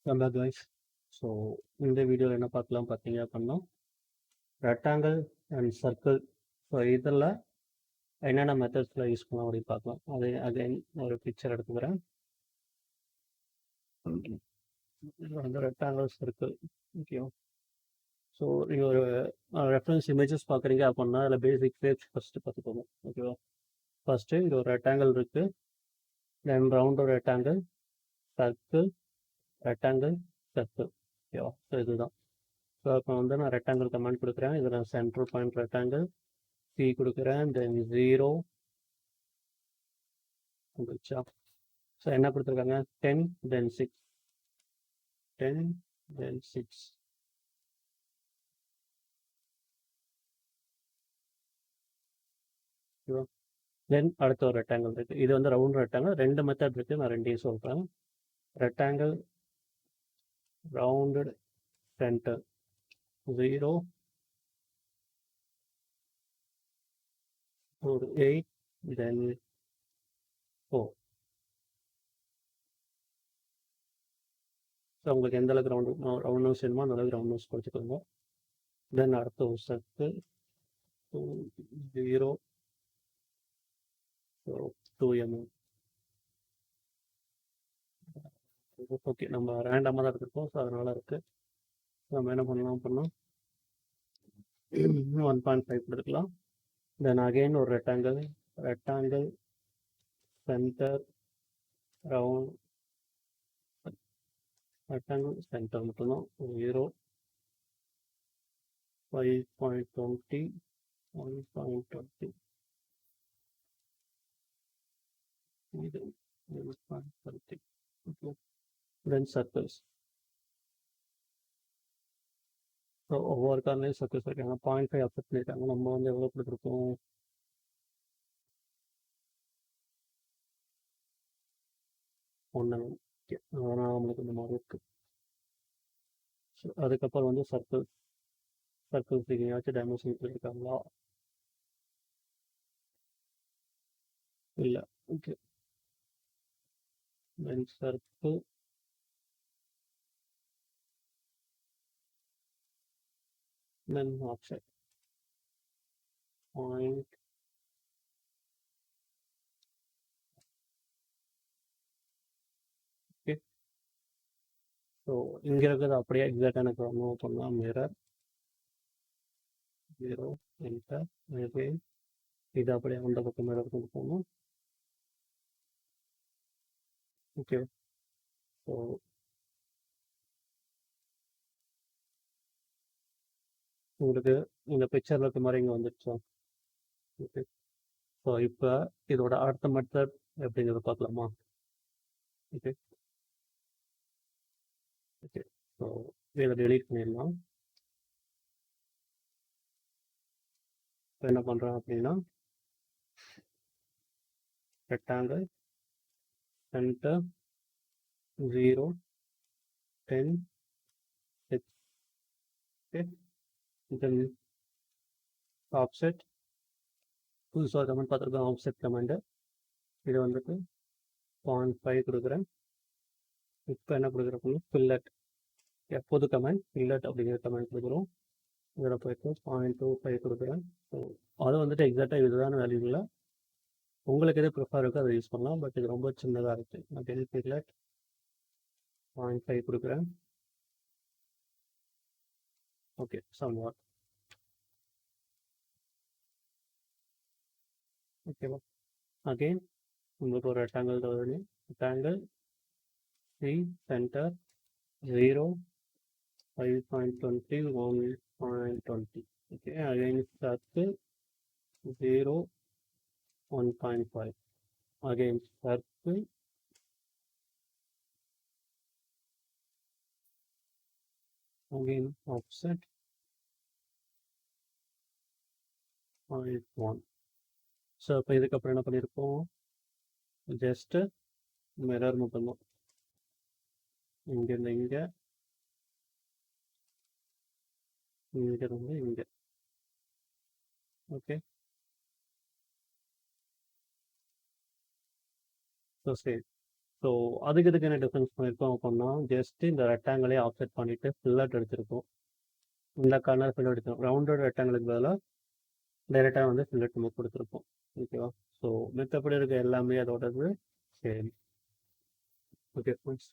நம்ம guys. So இந்த வீடியோவில் என்ன பார்க்கலாம் பார்த்தீங்க அப்படின்னா ரெக்டாங்கிள் அண்ட் சர்க்கிள். ஸோ இதில் என்னென்ன மெத்தட்ஸில் யூஸ் பண்ணலாம் அப்படின்னு பார்க்கலாம். அது அகைன் ஒரு பிக்சர் எடுத்துக்கிறேன். இது வந்து ரெக்டாங்கிள் சர்க்கிள். ஓகேவா? ஸோ நீங்கள் ஒரு ரெஃபரன்ஸ் இமேஜஸ் பார்க்குறீங்க அப்படின்னா அதில் பேசிக் ஷேப்ஸ் ஃபஸ்ட்டு பார்த்துக்கோங்க. ஓகேவா? ஃபஸ்ட்டு இங்கே ஒரு ரெக்டாங்கிள் இருக்குது, தென் ரவுண்ட் ஒரு ரெக்டாங்கிள், சர்க்கிள், ரெக்டாங்கிள், சர்க்கிள். ஓகேவா? ஸோ இதுதான். ஸோ இப்போ வந்து நான் ரெக்டாங்கிள் கமெண்ட் கொடுக்குறேன். இதில் நான் சென்ட்ரல் பாயிண்ட் ரெக்டாங்கிள் P கொடுக்குறேன், தென் 0 வந்துச்சா. ஸோ என்ன கொடுத்துருக்காங்க, 10 தென் 6, 10 தென் 6. ஓகேவா? தென் அடுத்த ஒரு ரெக்டாங்கிள் இருக்குது. இது வந்து ரவுண்ட் ரெக்டாங்கிள். ரெண்டு மெத்தட் இருக்குது, நான் ரெண்டையும் சொல்கிறேன். ரெக்டாங்கிள் ரவுண்டட் சென்டர் 0 ஒரு 8 தென் 4. ஸோ உங்களுக்கு எந்த அளவுக்கு ரவுண்ட் நோஸ் வேணுமோ அந்த அளவுக்கு ரவுண்ட் நோஸ் கொடுத்துக்கோங்க. தென் அடுத்த ஒரு சர்க்கிள் 0 2 mm. ஓகே, நம்ம ரேண்டமாக தான் எடுத்துருக்கோம், ஸோ அதனால் இருக்குது. நம்ம என்ன பண்ணலாம் அப்படின்னா 1.5 எடுத்துக்கலாம். தென் அகெயின் ஒரு rectangle centre round rectangle centre மட்டும்தான் 0 5.20 1.20 இது 1.20. ஓகே, தென் சர்க்கிள்ஸ். ஸோ ஒவ்வொரு கார்லையும் சர்க்கிள்ஸ் இருக்காங்க. 0.5 அப்செட் பண்ணியிருக்காங்க. நம்ம வந்து எவ்வளோ கொடுத்துருக்கோம், 1. ஓகே, அதனால் நம்மளுக்கு இந்த மாதிரி இருக்குது. ஸோ அதுக்கப்புறம் வந்து சர்க்கிள்ஸ் எங்கேயாச்சும் டைமென்ஷன் பண்ணியிருக்காங்களா, இல்லை. ஓகே, தென் சர்க்கிள் தென் ஆப்ஷன் பாயிண்ட். ஓகே, ஸோ இங்கே இருக்கிறது அப்படியே எக்ஸாக்டாக எனக்கு மூவ் பண்ணலாம். Mirror 0 enter. இது அப்படியே அந்த பக்கம் மிரர் கொண்டு போகணும். ஓகே, ஸோ உங்களுக்கு இந்த பிக்சரில் இருக்க மாதிரி இங்கே வந்துடுச்சா. ஓகே, ஸோ இப்போ இதோட அடுத்த மெத்தட் எப்படிங்கிறத பார்க்கலாமா. ஓகே ஓகே, ஸோ இதை டெலீட் பண்ணிடலாம். இப்போ என்ன பண்ணுறேன் அப்படின்னா ரெக்டாங்கிள் சென்டர் 0 10 6. ஓகே, தென் ஆப்செட் புதுசாக கமெண்ட் பார்த்துருக்கோம். ஆப்செட் கமெண்டு இது வந்துட்டு 0.5 கொடுக்குறேன். இப்போ என்ன கொடுக்குறப்போ ஃபில்லட், புது கமெண்ட் ஃபில்லட் அப்படிங்கிற கமெண்ட் கொடுக்குறோம். இதில் போய்ட்டு 0.25 கொடுக்குறேன். ஸோ அது வந்துட்டு எக்ஸாக்டாக இதுதான் வேல்யூ இல்லை. உங்களுக்கு எது ப்ரிஃபர் இருக்கோ அதை யூஸ் பண்ணலாம். பட் இது ரொம்ப சின்னதாக இருக்குது. நான் ஃபில்லட் 0.5 கொடுக்குறேன். Okay, somewhat. ஓகேவா? அகெயின் உங்களுக்கு ஒரு ரெக்டாங்கிள் வருது. Rectangle C centre 0 5.20 1.20. Okay, again circle 0 1.5. Again circle again offset 0.1. So இப்போ இதுக்கப்புறம் என்ன பண்ணியிருக்கோம், ஜஸ்ட்டு மிரர் மட்டும்தான். இங்கேருந்து இங்கே, இங்கேருந்து இங்கே. ஓகே, ஸோ சரி. ஸோ அதுக்கு இதுக்கு என்ன டிஃப்ரென்ஸ் பண்ணியிருக்கோம் அப்படின்னா, ஜஸ்ட் இந்த ரெக்டாங்கிளே ஆஃப்செட் பண்ணிவிட்டு ஃபில்லட் எடுத்திருக்கோம். இந்த கார்னர் ஃபில்லட் எடுத்திருக்கோம். ரவுண்டட் ரெக்டாங்கிளுக்கு பதிலாக டைரெக்டாக வந்து ஃபில்லட் நம்ம கொடுத்துருப்போம். ஓகேவா? ஸோ மித்தபடி இருக்க எல்லாமே அதோடது சரி. Okay friends.